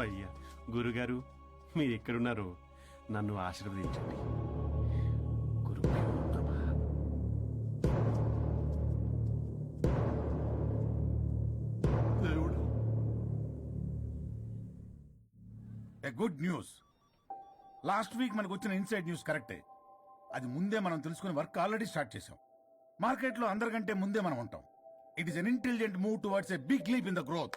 అయ్యా గురుగారు, మీరు ఎక్కడున్నారో నన్ను ఆశీర్వదించండి. గురు ప్రభా. దేవుడు. A good news. Last week మనకు వచ్చిన ఇన్సైడ్ న్యూస్ కరెక్టే. అది ముందే మనం తెలుసుకుని వర్క్ ఆల్రెడీ స్టార్ట్ చేసాం. మార్కెట్ లో అందరికంటే ముందే మనం ఉంటాం. It is an intelligent move towards a big leap in the growth.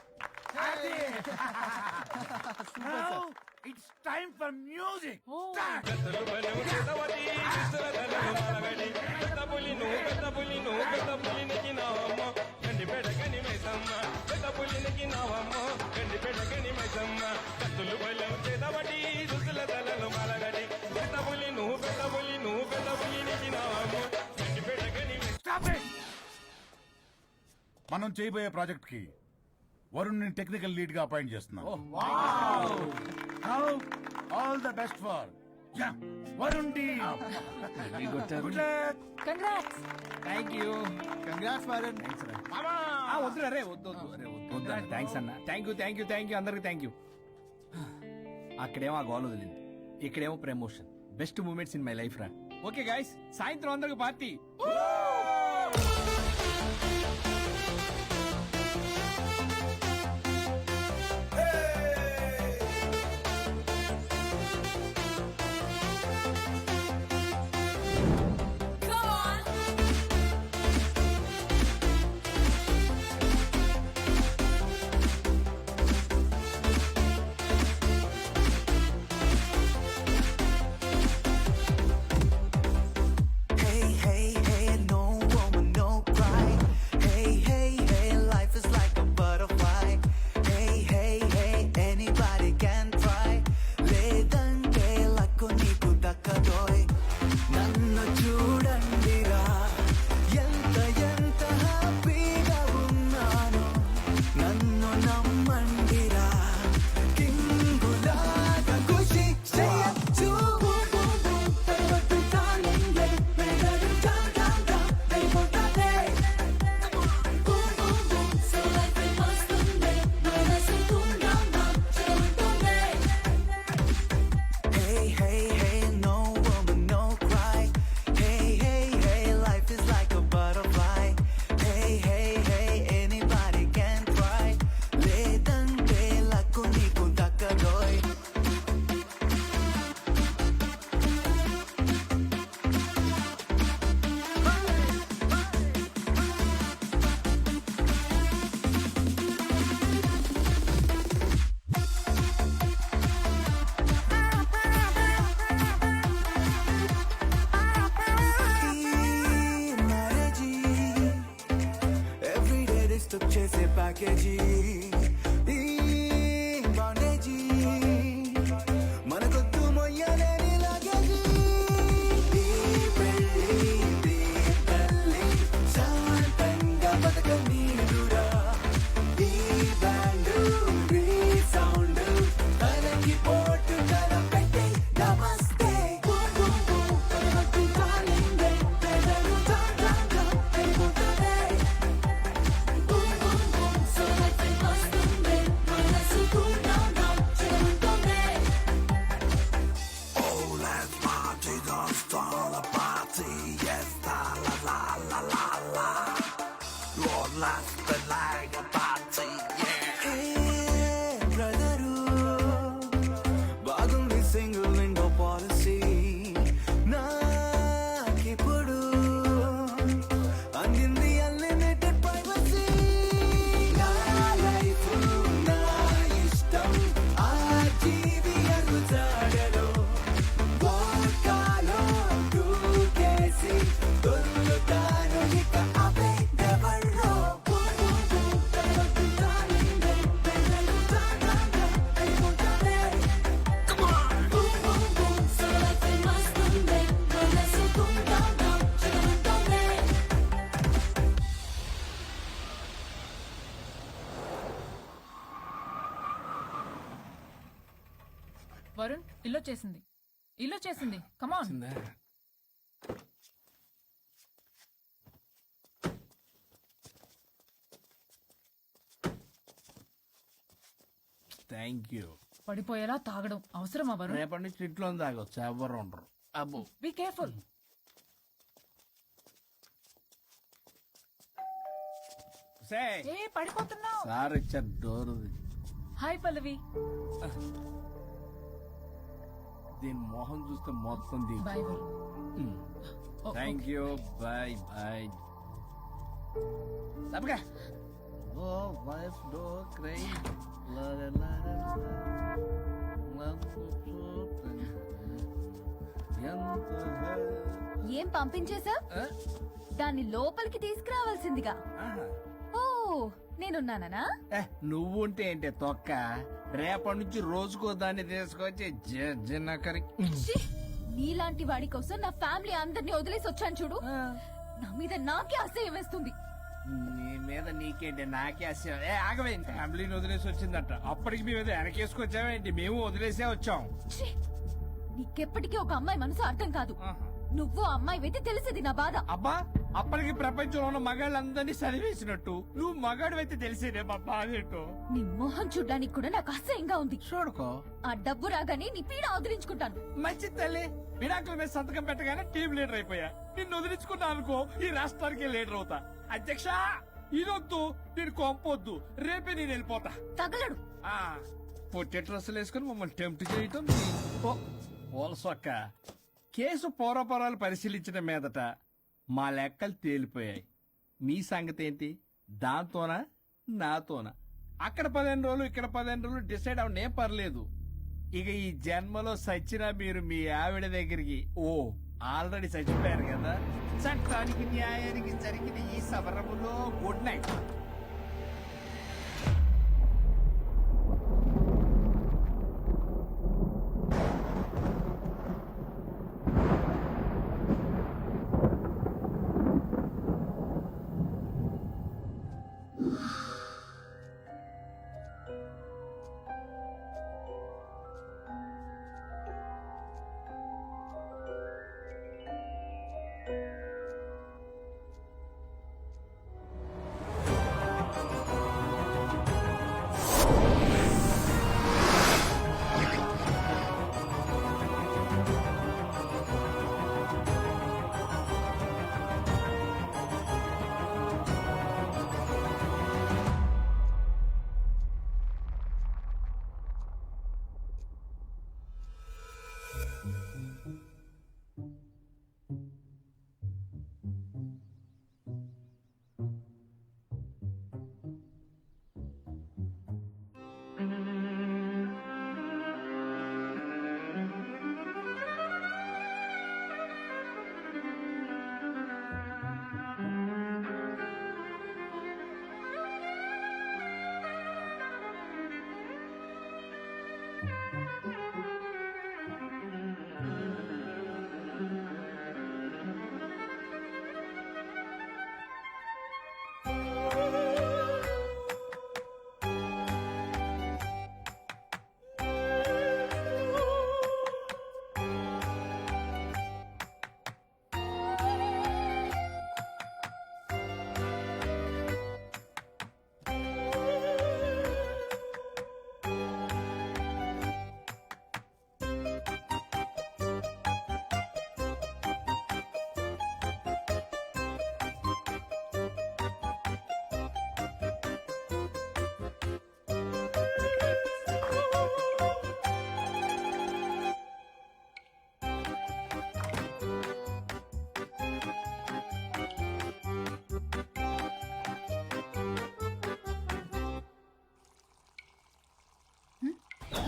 It's time for music. మనం చేయబోయే ప్రాజెక్ట్ కి వరుణ్ టెక్నికల్ లీడ్ గా అపాయింట్ చేస్తున్నాం. All the best for Varun team. Good luck. Congrats. Thank you. Congrats Varun. వద్దు రే వద్దు thanks అన్న. Thank you thank you thank you అందరికి థ్యాంక్ యూ. అక్కడేమో ఆ గోల్ వదిలింది, ఇక్కడేమో promotion. Best moments in my life రా. ఓకే గైస్, సాయంత్రం అందరికి పార్టీ. ప్యాకేజీ బాండేజీ మనకొద్దు మొయ్యలేని లగేజీ. పెళ్ళి తల్లి శాంతంగా బతకనీడురా. ఈ బ్యాండ్ సౌండ్ తనకి పోటు తల పెట్టి నమస్తే. బాగుంది సింగిల్ విండో పాలసీ నాకిప్పుడు అందింది అన్లిమిటెడ్ ప్రైవసీ. నా లైఫ్ నా ఇష్టం ఆ జీవి అరుచాడలో వాకాలో దూకేసి దొరుకుతాను ఇక అవే ఎవరో. వరుణ్ ఇల్లు చేసింది కమాన్. Thank you. పడిపోయేలా తాగడం అవసరమా వరుణ్? రేపటి నుంచి ఇంట్లో తాగొచ్చు, ఎవరు ఉండరు. అబ్బో, బీ కేర్ఫుల్. ఏ పడిపోతున్నావు? సార్ ఇచ్చారు డోర్. హాయ్ పల్లవి. దీని మొహం చూస్తే మొత్తం దిగు. బాయ్ వరుణ్. ఓ, థ్యాంక్ యూ, బాయ్ బాయ్. తప్పగా ఓ వైఫ్ డో క్రై ఏం పంపించేశా? దాన్ని లోపలికి తీసుకురావాల్సిందిగా. ఓ నేనున్నానా? నువ్వు ఉంటే ఏంటే తొక్క, రేపటి నుంచి రోజుకో దాన్ని తీసుకొచ్చి జిన్నకరి. ఛీ! నీలాంటి వాడి కోసం నా ఫ్యామిలీ అందరినీ వదిలేసి వచ్చాను చూడు. నా మీద నాకే అసహ్యం వేస్తుంది. నీ మీద నీకేంటి, నాకే అసహ్యం. ఆగవే, ఫ్యామిలీని వదిలేసి వచ్చిందట, అప్పటికి మేము ఏదో వెనకేసుకొచ్చామేంటి? మేము వదిలేసే వచ్చాం. ఛీ! నీకెప్పటికీ ఒక అమ్మాయి మనసు అర్థం కాదు. నువ్వు అమ్మాయి అయితే తెలిసేది నా బాధ. అబ్బా, అప్పటికి ప్రపంచంలో ఉన్న మగాళ్ళందరినీ చదివేసినట్టు నువ్వు మగాడు అయితే తెలిసేదే మా బాధ ఏంటో. నీ మొహం చూడ్డానికి కూడా నాకు అసహ్యంగా ఉంది. చూడుకో, ఆ డబ్బు రాగానే నీ పీడ వదిలించుకుంటాను. మంచి తల్లి, విడాకుల మీద సంతకం పెట్టగానే టీం లీడర్ అయిపోయా. నిన్ను వదిలించుకున్నా అనుకో, ఈ రాష్ట్రానికి లీడర్ అవుతా. అధ్యక్ష, ఇదొద్దు, నేను కొంపొద్దు, రేపే నేను వెళ్ళిపోతా. తగలడు. పొట్టి డ్రెస్సులు వేసుకుని మమ్మల్ని టెంప్ట్ చేయటం. ఓల్సొక్క, కేసు పూర్వపరాలు పరిశీలించిన మీదట మా లెక్కలు తేలిపోయాయి. మీ సంగతి ఏంటి? దాంతోనా నాతోనా? అక్కడ 15 రోజులు, ఇక్కడ 15 రోజులు డిసైడ్ అవనేం పర్లేదు. ఇక ఈ జన్మలో సచ్చినా మీరు మీ ఆవిడ దగ్గరికి ఆల్రెడీ చచ్చిపోయారు కదా. చట్టానికి న్యాయానికి జరిగిన ఈ సవరములో గుడ్ నైట్.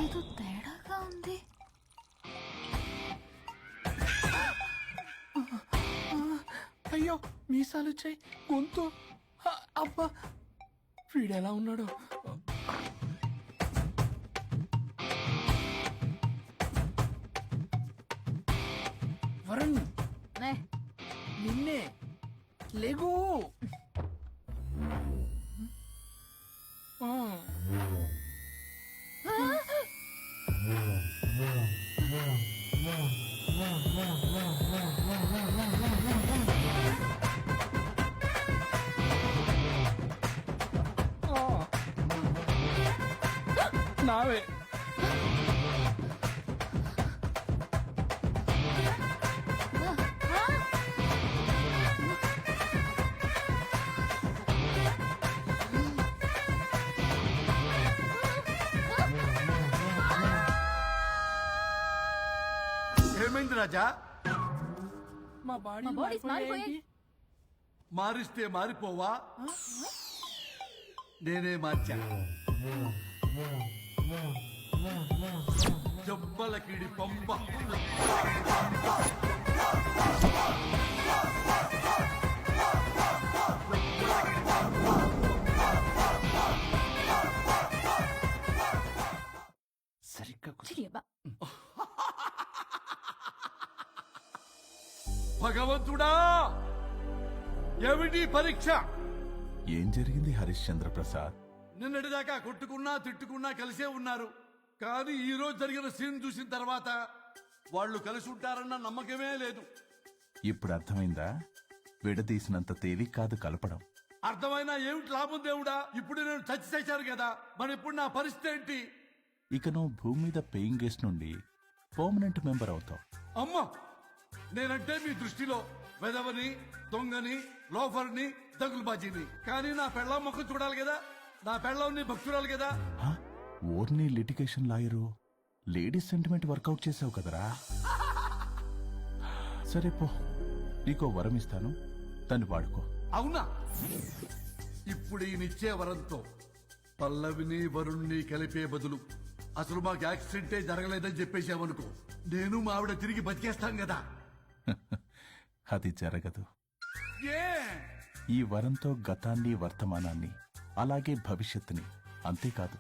ఏదో తేడాగా ఉంది. అయ్యో, మీసాలు వచ్చాయి, గొంతు. అబ్బా, వీడెలా ఉన్నాడు? వరుణ్, నిన్నే లేగు. నావే. ఏమైంది రాజా? మా బాడీ మా బాడీస్ మారిపోయాయి. మారిస్తే మారిపోవా? నేనే మార్చా. జబ్బలకిడి పంప. సరిగ్గా కూర్చో. చిరియబ్బా. భగవంతుడా, ఏమిటి పరీక్ష? ఏం జరిగింది హరిశ్చంద్ర ప్రసాద్? నిన్నటిదాకా కొట్టుకున్నా తిట్టుకున్నా కలిసే ఉన్నారు. కానీ ఈ రోజు జరిగిన సీన్ చూసిన తర్వాత వాళ్ళు కలిసి ఉంటారన్న నమ్మకమే లేదు. ఇప్పుడు అర్థమైందా? విడదీసినంత తేలిక కాదు కలపడం. అర్థమైనా ఏమిటి లాభం దేవుడా? ఇప్పుడు నేను చచ్చి చేశాను కదా, మరి ఇప్పుడు నా పరిస్థితి ఏంటి? ఇక నువ్వు భూమి మీద పేయింగ్ గెస్ట్ నుండి పర్మనెంట్ మెంబర్ అవుతావు. అమ్మా, నేనంటే మీ దృష్టిలో వెదవని, దొంగని, లోఫర్ని, దగులుబాజీని. కానీ నా పెళ్ళం ముఖం చూడాలి కదా, నా పెళ్ళంని భక్తురాలు కదా. హ? ఓర్ని litigation lawyer ladies sentiment work out చేసావు కదరా. సరే పో, నీకో వరం ఇస్తాను, దాన్ని వాడుకో. అవునా? ఇప్పుడు ఈయనిచ్చే వరంతో పల్లవిని వరుణ్ణి కలిపే బదులు అసలు మాకు యాక్సిడెంటే జరగలేదని చెప్పేసామనుకో, నేను మా ఆవిడ తిరిగి బతికేస్తాం కదా. అది జరగదు. ఏ ఈ వరంతో గతాన్ని, వర్తమానాన్ని, అలాగే భవిష్యత్తుని, అంతేకాదు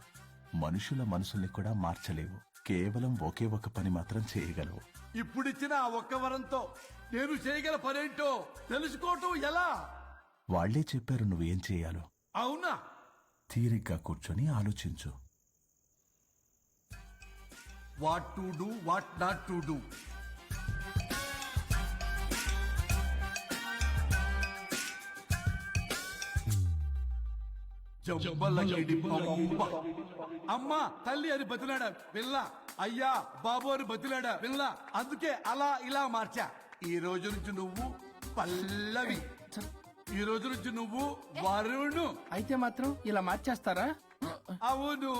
మనుషుల మనసుల్ని కూడా మార్చలేవు. కేవలం ఒకే ఒక పని మాత్రం చేయగలవు. ఇప్పుడిచ్చిన ఆ ఒక్క వరంతో నేను చేయగల పనేంటో తెలుసుకోవటం ఎలా? వాళ్లే చెప్పారు నువ్వేం చేయాలో. అవునా? తీరిగ్గా కూర్చొని ఆలోచించు. What to do, what not to do. అమ్మా తల్లి అని బతిలాడా పిల్ల, అయ్యా బాబు అని బతిలాడా పిల్ల. అందుకే అలా ఇలా మార్చా. ఈ రోజు నుంచి నువ్వు పల్లవి, ఈ రోజు నుంచి నువ్వు వరుణు. అయితే మాత్రం ఇలా మార్చేస్తారా? అవును,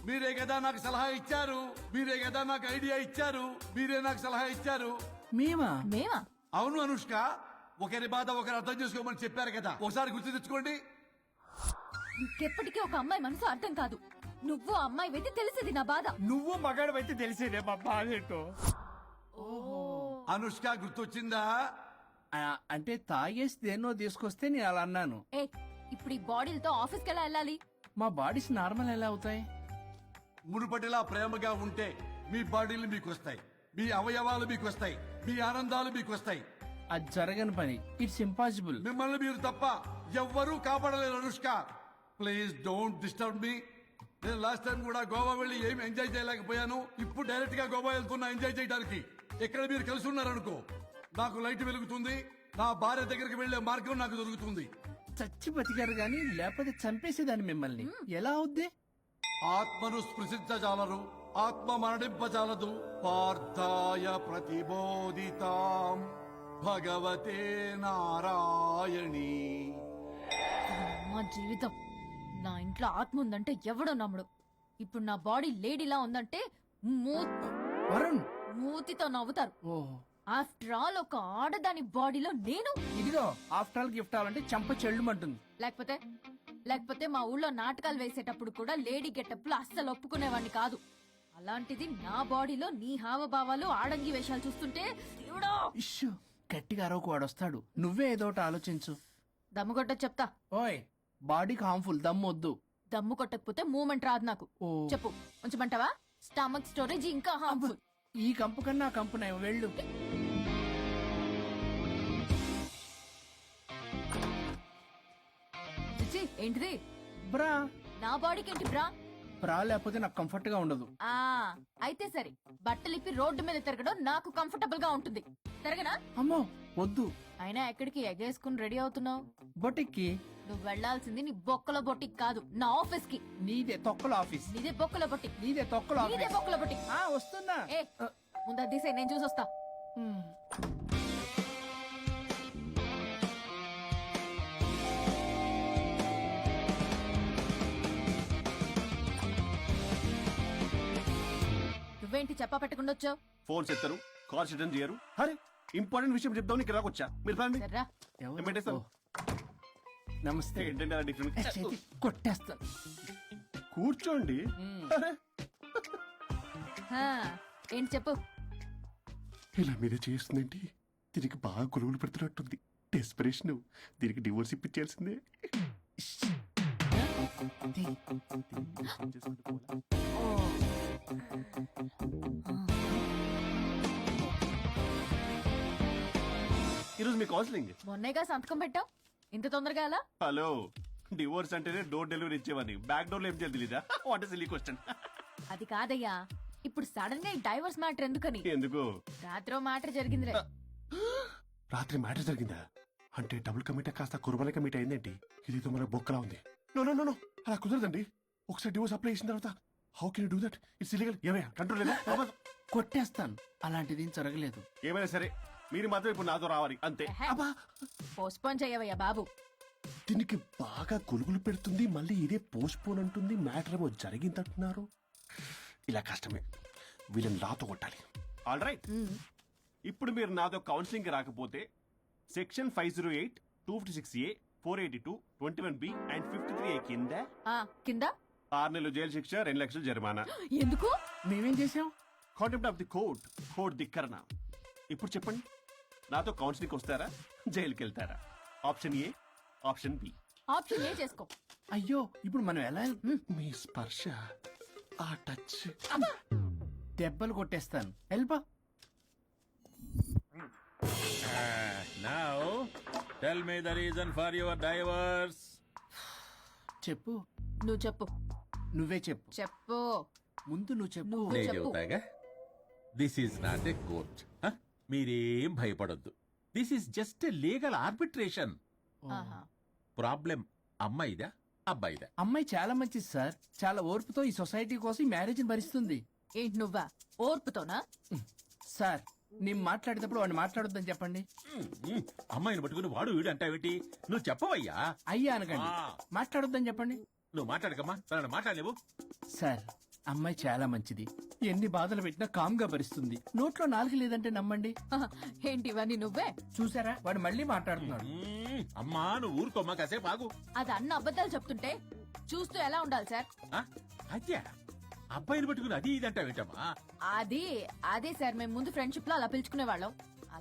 మీరే కదా నాకు సలహా ఇచ్చారు, మీరే కదా నాకు ఐడియా ఇచ్చారు, మీరే నాకు సలహా ఇచ్చారు. మేమా? మేమా? అవును అనుష్క, ఒకరి బాధ ఒకరు అర్థం చేసుకోమని చెప్పారు కదా, ఒకసారి గుర్తు తెచ్చుకోండి. ఇంకెప్పటికీ ఒక అమ్మాయి మనసు అర్థం కాదు. నువ్వు ఆ అమ్మాయి అయితే తెలిసేది నా బాధ. నువ్వు మగాడు తెలిసేదే మా బాధ ఏంటో. అనుష్క గుర్తొచ్చిందా? అంటే తాగేసి దేన్నో తీసుకొస్తే నేను అలా అన్నాను. ఏ ఇప్పుడు ఈ బాడీలతో ఆఫీస్కి ఎలా వెళ్ళాలి? మా బాడీస్ నార్మల్ ఎలా అవుతాయి? మునుపటిలా ప్రేమగా ఉంటే మీ బాడీలు మీకు వస్తాయి, మీ అవయవాలు మీకు వస్తాయి, మీ ఆనందాలు మీకు వస్తాయి. అది జరగని పని. It's impossible. మిమ్మల్ని మీరు తప్ప ఎవ్వరూ కాపాడలేరు Anushka. Please don't disturb me. నేను లాస్ట్ టైం కూడా గోవా వెళ్ళి ఏమి ఎంజాయ్ చేయలేకపోయాను. ఇప్పుడు డైరెక్ట్ గా గోవా వెళ్తున్నా ఎంజాయ్ చేయడానికి. ఇక్కడ మీరు కలిసి ఉన్నారనుకో, నాకు లైట్ వెలుగుతుంది, నా భార్య దగ్గరికి వెళ్లే మార్గం నాకు దొరుకుతుంది. చచ్చి బతికారు గాని లేకపోతే చంపేసేదాన్ని మిమ్మల్ని. ఎలా అవుద్ది? ఆత్మను స్పృశించజాలరు, ఆత్మ మరణింపజాలదు. పార్థాయ ప్రతిబోధితాం భగవతే నారాయణి. మా జీవితం, నా ఇంట్లో ఆత్మ ఉందంటే ఎవడో నమ్ముడు. ఇప్పుడు నా బాడీ లేడీలా ఉందంటే వరుణ్, మూతితో నవ్వుతారు. ఓహో, ఆఫ్టర్ ఆల్ ఒక ఆడదాని బాడీలో నేను. ఇదిగో ఆఫ్టర్ ఆల్ గిఫ్ట్ అవ్వాలంటే చంప చెల్లుమంటుంది. లేకపోతే లేకపోతే మా ఊళ్ళో నాటకాలు వేసేటప్పుడు కూడా లేడీ గెటప్లు అస్సలు ఒప్పుకునేవాడిని కాదు. అలాంటిది నా బాడీలో నీ హావభావాలు, ఆడంగి వేషాలు చూస్తుంటే దేవుడో. ఇష్యూ, గట్టిగా అరవకు, వాడు వస్తాడు. నువ్వే ఏదో ఒకటి ఆలోచించు. దమ్ము కొట్ట చెప్తా. ఓయ్, బాడీకి హార్మ్ఫుల్, దమ్మొద్దు. దమ్ము కొట్టకపోతే మూమెంట్ రాదు నాకు. ఓ. చెప్పు, ఉంచమంటావా? స్టమక్ స్టోరేజ్ ఇంకా హార్మ్ఫుల్. ఈ కంపు కన్నా ఆ కంపు నయం. వెళ్ళు. చిచ్చి, ఏంటిది? బ్రా. నా బాడీకి ఏంటి బ్రా? బ్రా లేకపోతే నాకు కంఫర్ట్ గా ఉండదు. ఆ అయితే సరే, బట్టలు ఇప్పి రోడ్డు మీద తిరగడం నాకు కంఫర్టబుల్ గా ఉంటుంది. తిరగనా? అమ్మో వద్దు. అయినా ఎక్కడికి ఎగేసుకుని రెడీ అవుతున్నావు? బొటిక్కి. నువ్వు వెళ్లాల్సింది నీ బొక్కల బొట్టికి కాదు, నా ఆఫీస్ కి. నీదే తొక్కల ఆఫీస్. నీదే బొక్కల బొట్టికి. నీదే తొక్కల నీదే ఆఫీస్. బొక్కల బొట్టికి. వస్తున్నా. ఏ ముందు అది తీసేయ్, నేను చూసొస్తా. నువ్వేంటి చెప్పా పెట్టకుండా వచ్చావు? ఫోన్స్ ఎత్తారు, కాల్స్ అటెండ్ చేయరు. అరే ఇంపార్టెంట్ విషయం చెప్దాం ఇక్కడ రాకొచ్చా. మీరు రండి. సర్రా. ఎవరు? నేను పెట్టేస్తాను. నమస్తే. ఏంటంటే అలా డిఫరెంట్. చేతి కొట్టేస్తాను. కూర్చోండి. అరే హా, ఏంటి చెప్పు. ఇలా మీరే చేస్తుందేంటి? దీనికి బాగా గొలుగులు పెడుతున్నట్టుంది. డెస్పరేషన్. దీనికి డివోర్స్ ఇప్పించాల్సిందే. ఈరోజు మీ కౌన్సిలింగ్. మొన్నేగా సంతకం పెట్టావు, ఇంత తొందరగా ఎలా? హలో, డివోర్స్ అంటేనే డోర్ డెలివరీ ఇచ్చేవాని. బ్యాక్ డోర్ లో ఏం చేయాలి తెలీదా? What silly question. అది కాదయ్యా, ఇప్పుడు సడన్ గా ఈ డైవర్స్ మ్యాటర్ ఎందుకని? ఎందుకు? రాత్రో మ్యాటర్ జరిగిందిలే. రాత్రి మ్యాటర్ జరిగిందా? అంటే డబుల్ కమిట్ కాస్త కుర్బల కమిట్ అయిందేంటి? ఇది మన బొక్కలా ఉంది. నో నో నో నో, అలా కుదరదండి. ఒకసారి డివోర్స్ అప్లై చేసిన తర్వాత how can do that? It's illegal. ఏమయ్యా కంట్రోల్ లేదా? కొట్టేస్తాను. అలాంటిది జరగలేదు. ఏమైనా సరే మీరు మాత్రం ఇప్పుడు నాతో రావాలి అంతే. పోస్ట్పోన్ చేయవయ్యా బాబు. దీనికి బాగా గొలుగులు పెడుతుంది, మళ్ళీ ఇదే పోస్ట్ పోన్ అంటుంది. మ్యాటర్ ఏమో జరిగిందంటున్నారు. ఇలా కష్టమే. వీళ్ళని నాతో కొట్టాలి. ఆల్ రైట్, ఇప్పుడు మీరు నాతో కౌన్సిలింగ్ రాకపోతే section 508, 256A, 482, 21B and 53A కింద ఆ కింద 6 నెలలు జైలు శిక్ష, 2 లక్షలు జరిమానా. ఎందుకు? మేమేం చేసాం? Contempt of the court, court ధిక్కరణ. ఇప్పుడు చెప్పండి, నాతో కౌన్సిలింగ్ వస్తారా, జైలుకి వెళ్తారా? Option A, option B. Option A చేసుకో. అయ్యో ఇప్పుడు మనం ఎలా మీ స్పర్శ, ఆ టచ్. దెబ్బలు కొట్టేస్తాను. వెళ్ళిపో. Now, tell me the reason for your divorce. చెప్పు. నువ్వు చెప్పు. నువ్వే చెప్పు. చెప్పు. ముందు నువ్వు చెప్పు. నువ్వు నేను చెప్పు. చెబుతాగా. This is not a court. మీరేం భయపడొద్దు. This is just a legal arbitration. ఆహా. ప్రాబ్లం అమ్మాయిదా అబ్బాయిదా? అమ్మాయి చాలా మంచిది సార్. చాలా ఓర్పుతో ఈ సొసైటీ కోసం ఈ మ్యారేజ్ భరిస్తుంది. ఏంటి నువ్వా ఓర్పుతోనా? సార్ నేను మాట్లాడేటప్పుడు వాడిని మాట్లాడొద్దని చెప్పండి. అమ్మాయిని పట్టుకుని వాడు వీడు అంటావేంటి? నువ్వు చెప్పవయ్యా. అయ్యా అనకండి. ఆ. మాట్లాడొద్దని చెప్పండి. నువ్వు మాట్లాడకమ్మా, తనను మాట్లాడలేవు. సార్ అమ్మాయి చాలా మంచిది. ఎన్ని బాధలు పెట్టినా కామ్గా భరిస్తుంది. నోట్లో నాలుగు లేదంటే నమ్మండి. ఆహా. ఏంటి ఇవన్నీ నువ్వే? చూసారా వాడు మళ్ళీ మాట్లాడుతున్నాడు. అమ్మా నువ్వు ఊరుకోమ్మా, కాసేపు ఆగు. అది అన్న అబద్ధాలు చెప్తుంటే చూస్తూ ఎలా ఉండాలి సార్? అద్యా అబ్బాయిని పట్టుకుని అది ఇది అంటావేంటమ్మా? అది అదే సార్, మేము ముందు ఫ్రెండ్షిప్ లో అలా పిలుచుకునే వాళ్ళం.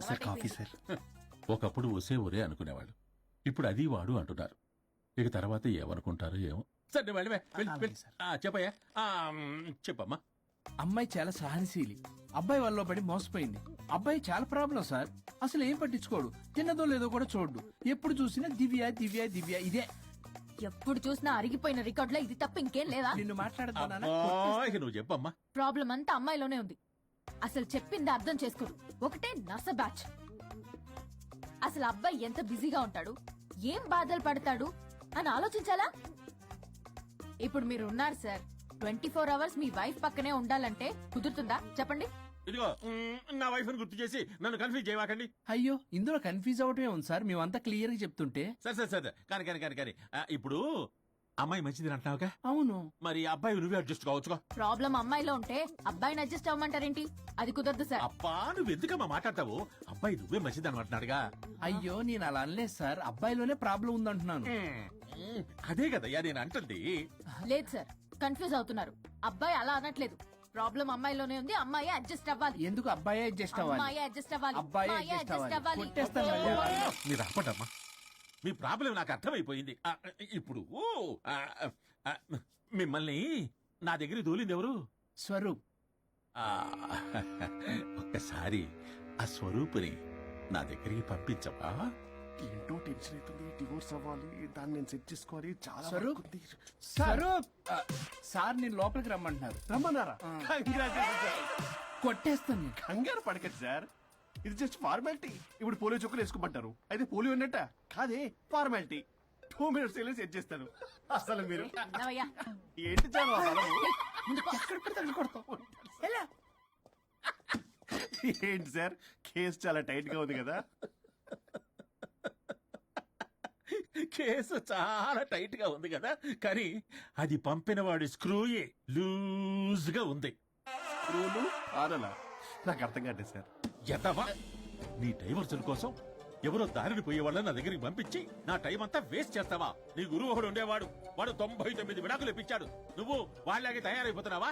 Sir coffee sir. ఒకప్పుడు ఒసే ఒరే అనుకునేవాళ్ళు, ఇప్పుడు అది వాడు అంటున్నారు. ఇక తర్వాత ఏమనుకుంటారో ఏమో. సరే నువ్వు వెళ్ళవే, వెళ్ళు, అలాగే వెళ్ళు. సార్. చెప్పయ్యా. చెప్పమ్మా. అమ్మాయి చాలా సహనశీలి. అబ్బాయి వల్ల పడి మోసపోయింది. అబ్బాయి చాలా ప్రాబ్లం సార్. అసలు ఏం పట్టించుకోడు. తిన్నదో లేదో కూడా చూడు. ఎప్పుడు చూసినా దివ్య దివ్య దివ్య ఇదే. ఎప్పుడు చూసినా అరిగిపోయిన రికార్డ్ లో ఇది తప్ప ఇంకేం లేదా? నిన్ను మాట్లాడుతున్నా. అబ్బా, ఇక నువ్వు చెప్పమ్మా. ప్రాబ్లం అంతా అమ్మాయిలోనే ఉంది. అసలు చెప్పింది అర్థం చేసుకోడు. ఒకటే నస బ్యాచ్. అసలు అబ్బాయి ఎంత బిజీగా ఉంటాడు, ఏం బాధలు పడతాడు అని ఆలోచించాలా? ఇప్పుడు మీరు ఉన్నారు సార్, 24 అవర్స్ మీ వైఫ్ పక్కనే ఉండాలంటే కుదురుతుందా చెప్పండి? ఇదిగో నా వైఫ్ ని గుర్తు చేసి నన్ను కన్ఫ్యూజ్ చేయవాకండి. అయ్యో ఇందులో కన్ఫ్యూజ్ అవటమే ఉంది సార్. మేమంతా క్లియర్ గా చెప్తుంటే. సరే సరే సరే, కానీ కానీ కానీ కానీ ఇప్పుడు అమ్మాయి మంచిది అంటున్నావుగా, అవును. మరి అబ్బాయి నువ్వే అడ్జస్ట్ కావచ్చుగా. ప్రాబ్లం అమ్మాయిలో ఉంటే అబ్బాయిని అడ్జస్ట్ అవ్వమంటారేంటి? అది కుదరదు సార్. అబ్బా నువ్వు ఎందుకమ్మా మాట్లాడతావు? అబ్బాయి నువ్వే మంచిది అంటున్నాడుగా. అయ్యో నేను అలా అనలేదు సార్. అబ్బాయిలోనే ప్రాబ్లం ఉందంటున్నాను. అదే కదయ్యా నేను అంటుంది. లేదు సార్, కన్ఫ్యూజ్ అవుతున్నారు. అబ్బాయి అలా అనట్లేదు. ప్రాబ్లం అమ్మాయిలోనే ఉంది. అమ్మాయి అడ్జస్ట్ అవ్వాలి. ఎందుకు అబ్బాయి అడ్జస్ట్ అవ్వాలి? అమ్మాయి అడ్జస్ట్ అవ్వాలి. అబ్బాయి అమ్మాయి adjust adjust అవ్వాలి. అవ్వాలి. కొట్టేస్తాను మళ్ళీ. మీరు ఆపండమ్మా, మీ ప్రాబ్లం నాకు అర్థమైపోయింది. ఇప్పుడు మిమ్మల్ని నా దగ్గర దూలింది ఎవరు? స్వరూప్. ఆ, ఒక్కసారి ఆ స్వరూపుని నా దగ్గరికి పంపించవా? ఏంటో టెన్షన్ అవుతుంది. డివోర్స్ అవ్వాలి, దాన్ని నేను సెట్ చేసుకోవాలి. చాలా స్వరూప్? work ఉంది. స్వరూప్ సార్ నేను లోపలికి రమ్మంటున్నారు. రమ్మన్నారా? Congratulations, sir. కొట్టేస్తాను నేను. కంగారు పడకండి సార్, ఇది జస్ట్ ఫార్మాలిటీ. ఇప్పుడు పోలియో చుక్కలు వేసుకోమంటారు, అయితే పోలియో ఉన్నట్ట కాదే, ఫార్మాలిటీ. 2 minutes వెళ్ళి సెట్ చేస్తాను. అసలు మీరు నవయ్యా, ఏంటి చాలా ఎక్కడ పడితే అక్కడ కొడతావు. ఎలా? ఏంటి సార్, కేసు చాలా టైట్ గా ఉంది కదా. కేసు చాలా టైట్ గా ఉంది కదా, కానీ అది పంపిన వాడి స్క్రూయే లూజ్ గా ఉంది. రూలు ఆనలా నాకు అర్థం కాదు సార్. ఎదవా, నీ డైవర్సుల కోసం ఎవరో దారిని పోయే వాళ్ళని నా దగ్గరికి పంపించి నా టైం అంతా వేస్ట్ చేస్తావా? నీ గురువు ఒకడు ఉండేవాడు, వాడు 99 విడాకులు ఇప్పించాడు. నువ్వు వాళ్ళలాగే తయారైపోతున్నావా?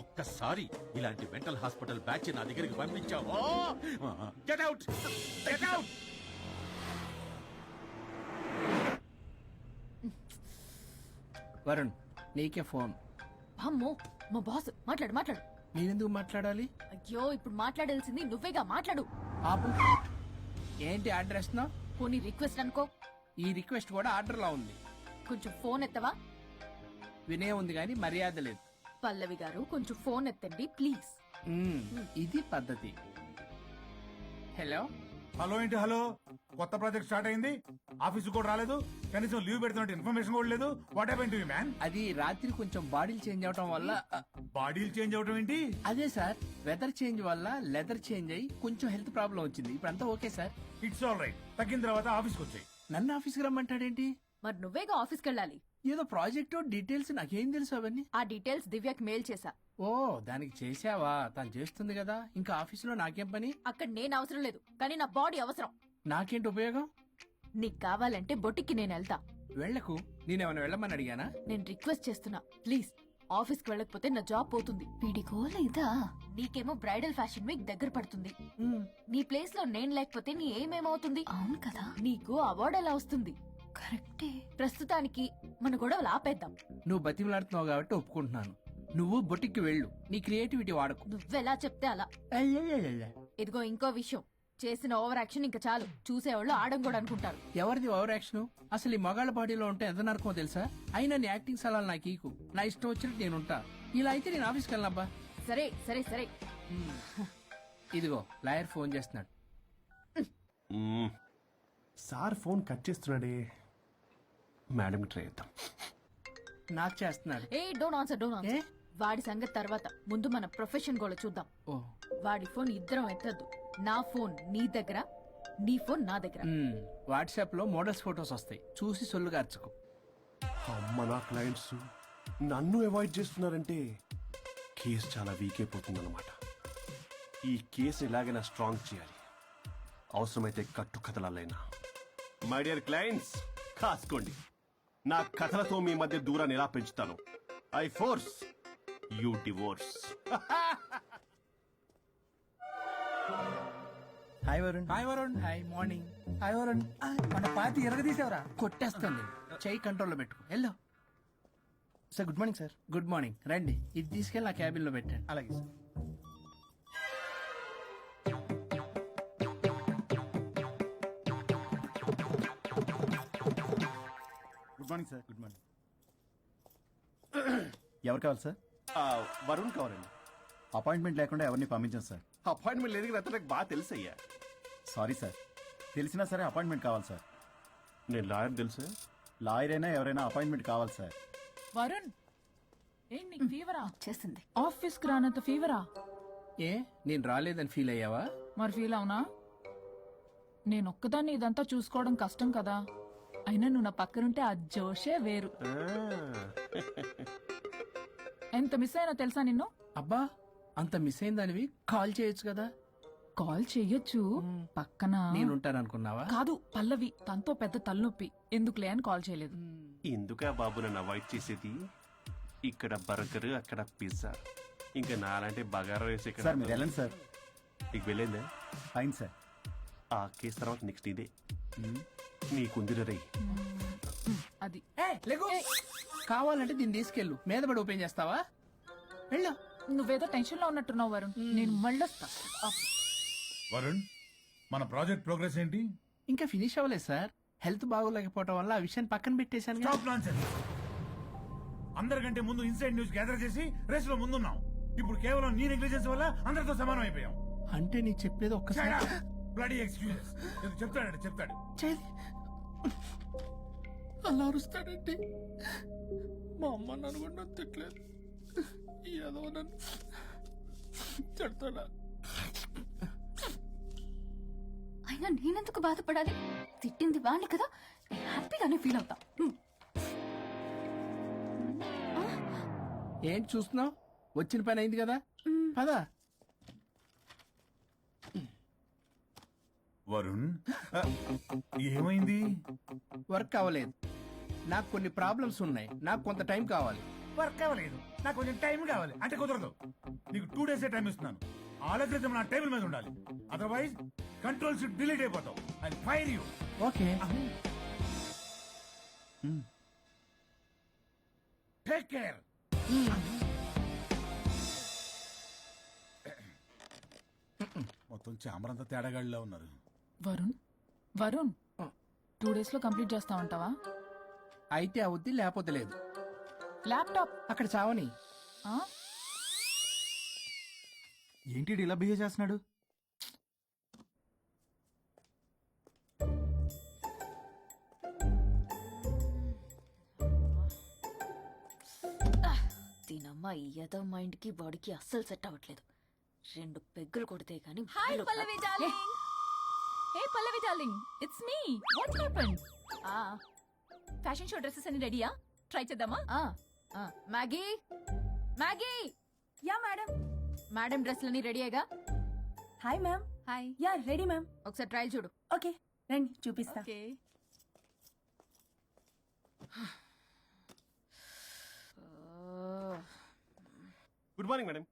ఒక్కసారి ఇలాంటి మెంటల్ హాస్పిటల్ బ్యాచ్ నా దగ్గరికి పంపించావు, get out, get out. Varun నీకే ఫోన్. అమ్మో మా బాస్. మాట్లాడు మాట్లాడు. నేనెందుకు మాట్లాడాలి? అయ్యో ఇప్పుడు మాట్లాడాల్సింది నువ్వేగా, మాట్లాడు. ఆపు. ఏంటి ఆర్డర్ ఇస్తున్నావు? పోనీ రిక్వెస్ట్ అనుకో. ఈ రిక్వెస్ట్ కూడా ఆర్డర్ లా ఉంది. కొంచెం ఫోన్ ఎత్తవా? వినే ఉంది కానీ మర్యాద లేదు. పల్లవి గారు కొంచెం ఫోన్ ఎత్తండి ప్లీజ్. ఇది పద్ధతి. హలో. హలో ఏంటి హలో? కొత్త ప్రాజెక్ట్ స్టార్ట్ అయింది, ఆఫీస్ కూడా రాలేదు, కనీసం లీవ్ పెడుతున్నట్టు ఇన్ఫర్మేషన్ కూడా లేదు. What happen to you man? అది రాత్రి కొంచెం బాడీలు చేంజ్ అవటం వల్ల. బాడీలు చేంజ్ అవటం ఏంటి? అదే సార్, వెదర్ చేంజ్ వల్ల లెదర్ చేంజ్ అయ్యి కొంచెం హెల్త్ ప్రాబ్లం వచ్చింది. ఇప్పుడు అంతా okay sir. It's all right. తగ్గిన తర్వాత ఆఫీస్కి వచ్చాయి. నన్ను ఆఫీస్కి రమ్మంటాడేంటి? మరి నువ్వేగా ఆఫీస్కి వెళ్ళాలి. ఏదో ప్రాజెక్టు డీటెయిల్స్ నాకేం తెలుసు అవన్నీ. ఆ డీటెయిల్స్ దివ్యకి మెయిల్ చేశా. ఓ దానికి చేసావా? తను చేస్తుంది కదా, ఇంకా ఆఫీసులో నాకేం పని? అక్కడ నేను అవసరం లేదు, కానీ నా బాడీ అవసరం. నాకేంటి ఉపయోగం? నీకు కావాలంటే బొటిక్కి నేను వెళ్తా. వెళ్లకు. నేనేమైనా వెళ్ళమని అడిగానా? నేను రిక్వెస్ట్ చేస్తున్నా ప్లీజ్. ఆఫీస్కి వెళ్ళకపోతే నా జాబ్ పోతుంది. వీడికో లేదా? నీకేమో బ్రైడల్ ఫ్యాషన్ వీక్ దగ్గర పడుతుంది. నీ ప్లేస్ లో నేను లేకపోతే నీ ఏమేమవుతుంది? అవును కదా. నీకు అవార్డు ఎలా వస్తుంది? కరెక్టే. ప్రస్తుతానికి మన గొడవలు ఆపేద్దాం. నువ్వు బతిమలాడుతున్నావు కాబట్టి ఒప్పుకుంటున్నాను. నువ్వు బొటిక్కి వెళ్ళు, నీ క్రియేటివిటీ వాడకు. నువ్వెలా చెప్తే అలా. ఇదిగో ఇంకో విషయం, చేసిన ఓవర్ యాక్షన్ ఇంకా చాలు. చూసేవాళ్ళు ఆడం కూడా అనుకుంటారు. ఎవరిది ఓవర్ యాక్షన్? అసలు ఈ మగాళ్ళ బాడీలో ఉంటే ఎంత నరకమో తెలుసా? అయినా నీ యాక్టింగ్ సలాలు నాకు ఈకు. నా ఇష్టం వచ్చినట్టు నేను ఉంటా. ఇలా అయితే నేను ఆఫీస్కి వెళ్ళనబ్బా. సరే సరే సరే. ఇదిగో లాయర్ ఫోన్ చేస్తున్నాడు. సార్ ఫోన్ కట్ చేస్తున్నాడే. మేడం ట్రై చేద్దాం. నాకు చేస్తున్నాడు. ఏ డోంట్ ఆన్సర్, డోంట్ ఏ? ఆన్సర్. వాడి సంగతి తర్వాత, ముందు మన ప్రొఫెషన్ కూడా చూద్దాం. ఓ వాడి ఫోన్ ఇద్దరం ఎత్తద్దు. నా ఫోన్ నీ దగ్గర, నీ ఫోన్ నా దగ్గర. వాట్సాప్ లో మోడల్స్ ఫొటోస్ వస్తాయి, చూసి సొల్లు కార్చుకో. అమ్మ నా క్లయింట్స్ నన్ను అవాయిడ్ చేస్తున్నారంటే కేసు చాలా వీక్ అయిపోతుందన్నమాట. ఈ కేసు ఎలాగైనా స్ట్రాంగ్ చేయాలి, అవసరమైతే కట్టు కథలైనా. మై డియర్ క్లయింట్స్, కాసుకోండి. నా కథలతో మీ మధ్య దూరాన్ని ఎలా పెంచుతాను. I force you divorce. Hi Varun. Hi Varun. Hi morning. Hi Varun. మన పార్టీ ఎరగదీసావరా? కొట్టేస్తాను నేను. చెయ్యి కంట్రోల్లో పెట్టుకో. వెళ్ళు. Sir good morning sir. Good morning. రండి, ఇది తీసుకెళ్ళి నా క్యాబిన్ లో పెట్టండి. అలాగే sir. Good morning sir. Good morning. ఎవరు కావాలి సార్? వరుణ్ కావాలండి. అపాయింట్మెంట్ లేకుండా ఎవరిని పంపించాను సార్. అపాయింట్మెంట్ లేదు కదా, నాకు బాగా తెలుసయ్యా. సారీ సార్, తెలిసినా సరే అపాయింట్మెంట్ కావాలి సార్. నేను లాయర్ తెలుసా? లాయర్ అయినా ఎవరైనా అపాయింట్మెంట్ కావాలి సార్. వరుణ్, ఏంటి నీకు ఫీవరా? చేసింది. ఆఫీస్ కి రానంత ఫీవరా? ఏ నేను రాలేదని ఫీల్ అయ్యావా? మరి ఫీల్ అవునా? నేను ఒక్కదాన్ని ఇదంతా చూసుకోవడం కష్టం కదా. అయినా నువ్వు నా పక్కనుంటే ఆ జోషే వేరు. ఎంత మిస్ అయినా తెలుసా నిన్ను? అబ్బా, అంత మిస్ అయిందానివి కాల్ చేయొచ్చు కదా. కాల్ చెయ్యొచ్చు, పక్కన నేనుంటాను అనుకున్నావా? కాదు, పల్లవి తనతో పెద్ద తలనొప్పి, ఎందుకులే అని కాల్ చేయలేదు. ఎందుకా బాబు నన్ను అవాయిడ్ చేసేది? ఇక్కడ బర్గర్, అక్కడ పిజ్జా, ఇంకా నాలంటే బగారా వేసి సార్ మీరు వెళ్ళండి సార్. నీకు వెళ్ళిందా? Fine sir. ఆ కేసు తర్వాత నెక్స్ట్ ఇదే నీకుంది రే. అది లేకు. కావాలంటే దీన్ని తీసుకెళ్ళు, మీద పడి ఓపెన్ చేస్తావా? వెళ్ళు. నువ్వేదో టెన్షన్ లో ఉన్నట్టున్నావు వరుణ్. నేను మళ్ళొస్తా. వరుణ్, మన ప్రాజెక్ట్ ప్రోగ్రెస్ ఏంటి? ఇంకా ఫినిష్ అవ్వలేదు సార్. హెల్త్ బాగోలేకపోవడం వల్ల ఆ విషయాన్ని పక్కన పెట్టేశాను. Stop nonsense. అందరికంటే ముందు ఇన్సైడ్ న్యూస్ గ్యాదర్ చేసి రేస్ లో ముందున్నాం. ఇప్పుడు కేవలం నీ నెగ్లిజెన్స్ వల్ల అందరితో సమానం అయిపోయాం. అంటే నీ చెప్పేది ఒక్కసారి బ్లడీ ఎక్స్క్యూజెస్. చెప్తాడు. చేది అలా అరుస్తాడండి. మా అమ్మ నన్ను కూడా నన్ను తిట్టలేదు. ఏదో నన్ను చెడతాడా. అయినా నేనెందుకు బాధపడాలి? తిట్టింది వాణ్ణి కదా, నేను హ్యాపీగానే ఫీల్ అవుతా. ఏంటి చూస్తున్నావు? వచ్చిన పని అయింది కదా, పదా. వరుణ్, ఏమైంది? వర్క్ అవ్వలేదు. నాకు కొన్ని ప్రాబ్లమ్స్ ఉన్నాయి. నాకు కొంత టైం కావాలి. వర్క్ అవ్వలేదు, నాకు కొంచెం టైం కావాలి అంటే కుదరదు. నీకు 2 days టైం ఇస్తున్నాను. ఆలోచించడం నా టేబుల్ మీద ఉండాలి. అదర్వైజ్ కంట్రోల్ షిప్ డిలీట్ అయిపోతావు. I fire you. Okay. Take care. మొత్తం చామరంతా తేడాగాడిలా ఉన్నారు. వరుణ్ 2 days లో కంప్లీట్ చేస్తా ఉంటావా? అయితే అవుద్ది, లేకపోతే లేదు. ల్యాప్టాప్ అక్కడ చావని. ఏంటి ఇలా బిహేవ్ చేస్తున్నాడు? దీనమ్మ ఏదో మైండ్ కి బాడీకి అస్సలు సెట్ అవ్వట్లేదు. 2 పెగ్గులు కొడితే గానీ hi Pallavi darling. Hey Pallavi darling, it's me. What happened? Fashion show dresses అన్ని రెడీయా? ట్రై చేద్దామా? Maggi ya madam. మేడం డ్రెస్లన్నీ రెడీ అయ్యగా? Hi ma'am. Hi. Ya ready ma'am. ఒకసారి ట్రయల్ చూడు. ఓకే రండి చూపిస్తా. ఓకే. Good morning madam.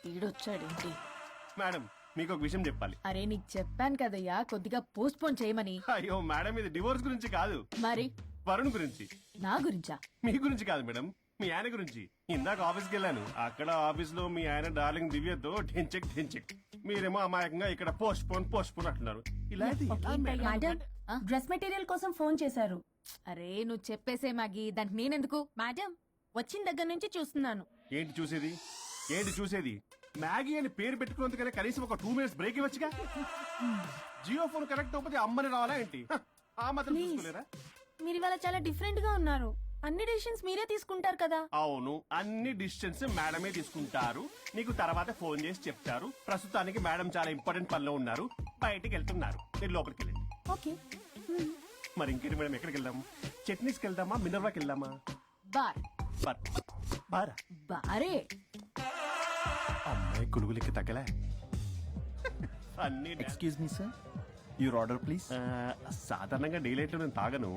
వీడొచ్చాడేంటి? మేడం మీకు ఒక విషయం చెప్పాలి. అరే నీకు చెప్పాను కదయ్యా కొద్దిగా పోస్ట్ పోన్ చేయమని. అయ్యో మేడం, ఇది డివోర్స్ గురించి కాదు, మరి వరుణ్ గురించి. నా గురించా? మీ గురించి కాదు మేడం, మీ ఆయన గురించి. ఇందాక ఆఫీస్కి వెళ్ళాను. అక్కడ ఆఫీస్ లో మీ ఆయన డార్లింగ్ దివ్యతో ఢెంచెక్. మీరేమో అమాయకంగా ఇక్కడ పోస్ట్ పోన్ అంటున్నారు. ఇలా అయితే ఎలా మేడం? మేడం డ్రెస్ మెటీరియల్ కోసం ఫోన్ చేశారు. అరే నువ్వు చెప్పేసే మ్యాగీ, దానికి నేనెందుకు? మేడం వచ్చిన దగ్గర నుంచి చూస్తున్నాను. ఏంటి చూసేది? మ్యాగీ అని పేరు పెట్టుకున్నందుకనే కనీసం ఒక 2 minutes బ్రేక్ ఇవ్వచ్చుగా. జియో ఫోన్ కనెక్ట్ అవ్వకపోతే అమ్మని రావాలా ఏంటి? ఆ మాత్రం చూసుకోలేరా? మీరు ఇవాళ చాలా డిఫరెంట్ గా ఉన్నారు. అన్ని డిసిషన్స్ మీరే తీసుకుంటారు కదా. అవును, అన్ని డిసిషన్స్ మేడమే తీసుకుంటారు. నీకు తర్వాత ఫోన్ చేసి చెప్తారు. ప్రస్తుతానికి మేడం చాలా ఇంపార్టెంట్ పనిలో ఉన్నారు, బయటికి వెళ్తున్నారు. మీరు లోపలికి వెళ్ళండి. ఓకే. మరి ఇంకేంటి మేడం, ఎక్కడికి వెళ్దాం? చట్నీస్కి వెళ్దామా, మినర్వాకి వెళ్దామా? బార్. బారా? బారే. అమ్మాయి కులుగులకి తగ్గలే. అన్ని excuse me sir, your order please. సాధారణంగా డే లైట్ లో నేను తాగను.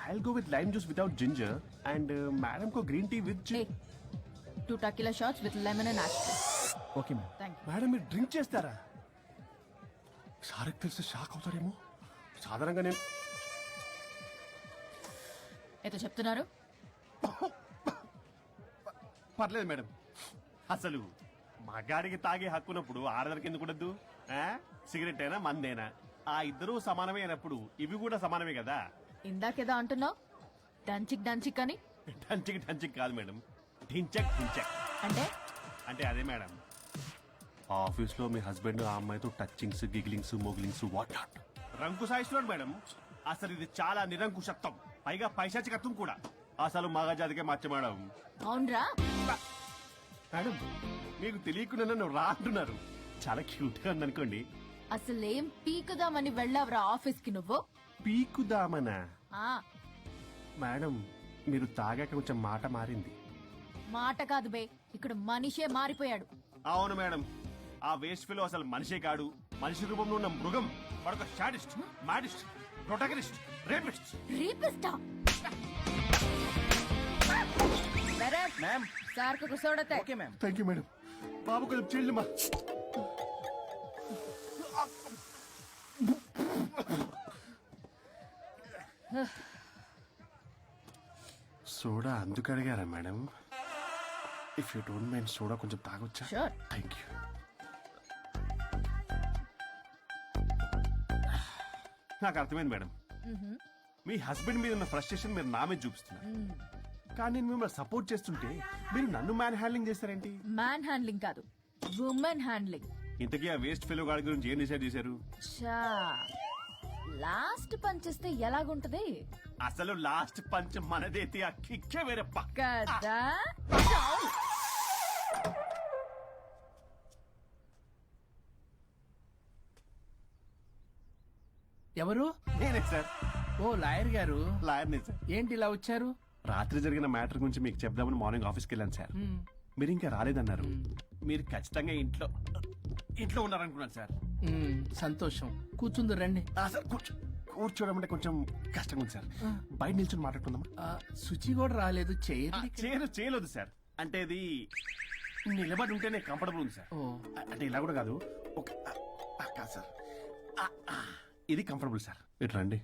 I'll go with lime juice without ginger and madam కో green tea with. 2 tequila shots with lemon and ash. Okay ma'am. Thank you. Madam మీరు drink చేస్తారా? సార్కి తెలిసి shock అవుతారేమో. సాధారణంగా నేను ఏదో చెప్తున్నారు. పర్లేదు మేడం. అసలు మగాడికి తాగే హక్కున్నప్పుడు ఆడదరికి ఎందుకు ఉండద్దు? సిగరెట్ అయినా మందేనా ఆ ఇద్దరూ సమానమే అయినప్పుడు ఇవి కూడా సమానమే కదా. ఇందాకేదో అంటున్నావు, డంచిక్ అని. డంచిక్ కాదు మేడం, ఢించక్. అంటే అదే మేడం, ఆఫీస్ లో మీ హస్బెండ్ ఆ అమ్మాయితో టచింగ్స్, గిగ్లింగ్స్, మోగ్లింగ్స్, వాట్ నాట్ రంకు సాయిస్తున్నాడు మేడం. అసలు ఇది చాలా నిరంకుశత్వం, పైగా పైశాచికత్వం కూడా. అసలు మగజాతికే మచ్చ మేడం. అవునరా? మేడం మీకు తెలియకుండా నన్ను రా అంటున్నారు. చాలా క్యూట్ గా ఉందనుకోండి. అసలేం పీకుదామని వెళ్ళావురా ఆఫీస్ కి నువ్వు? పీకుదామనా? ఆ మేడం మీరు తాగాక కొంచెం మాట మారింది. మాట కాదు బే, ఇక్కడ మనిషే మారిపోయాడు. అవును మేడం, ఆ వేస్ట్ ఫెలో అసలు మనిషే కాడు. మనిషి రూపంలో ఉన్న మృగం. వాడొక షాడిస్ట్, మాడిస్ట్, ప్రొటాగనిస్ట్, రేపిస్ట్. రీపిస్టా? మ్యామ్. సార్ కు కూర్చోడతే. Okay ma'am. Thank you madam. బాబు కొంచెం చెల్లి మా. సోడా అందుకు అడిగారా madam? If you don't mind soda కొంచెం తాగొచ్చా? షూర్. Thank you. నాకు అర్థమైంది మేడం. మీ హస్బెండ్ మీద ఉన్న ఫ్రస్ట్రేషన్ మీరు నా మీద చూపిస్తున్నారు. కానీ నేను మిమ్మల్ని సపోర్ట్ చేస్తుంటే మీరు నన్ను మ్యాన్ హ్యాండ్లింగ్ చేస్తారేంటి? మ్యాన్ హ్యాండ్లింగ్ కాదు, ఉమెన్ హ్యాండ్లింగ్. ఇంతకీ ఆ వేస్ట్ ఫెలో గాడి గురించి ఏం డిసైడ్ చేశారు? చా లాస్ట్ పంచేస్తే ఎలాగుంటది అసలు లాస్ట్ పంచ్ మనదైతే ఆ కిక్కే వేరే పక్క. కదా? ఎవరు? నేనే సార్, ఓ లాయర్ గారు. లాయర్నే సార్. ఏంటి ఇలా వచ్చారు? రాత్రి జరిగిన మ్యాటర్ గురించి మీకు చెప్దామని మార్నింగ్ ఆఫీస్కి వెళ్ళాను సార్. మీరు ఇంకా రాలేదన్నారు. మీరు ఖచ్చితంగా ఇంట్లో ఉన్నారనుకున్నాను సార్. సంతోషం. కూర్చుంది రండి. సార్ కూర్చోవడం అంటే కొంచెం కష్టంగా ఉంది సార్. బయట నిల్చొని మాట్లాడుకుందామా? శుచి కూడా రాలేదు. చేయలేదు సార్. అంటే అది నిలబడి ఉంటేనే కంఫర్టబుల్ ఉంది సార్. అంటే ఇలా కూడా కాదు. కాదు సార్, ఇది కంఫర్టబుల్ సార్. ఇటు రండి.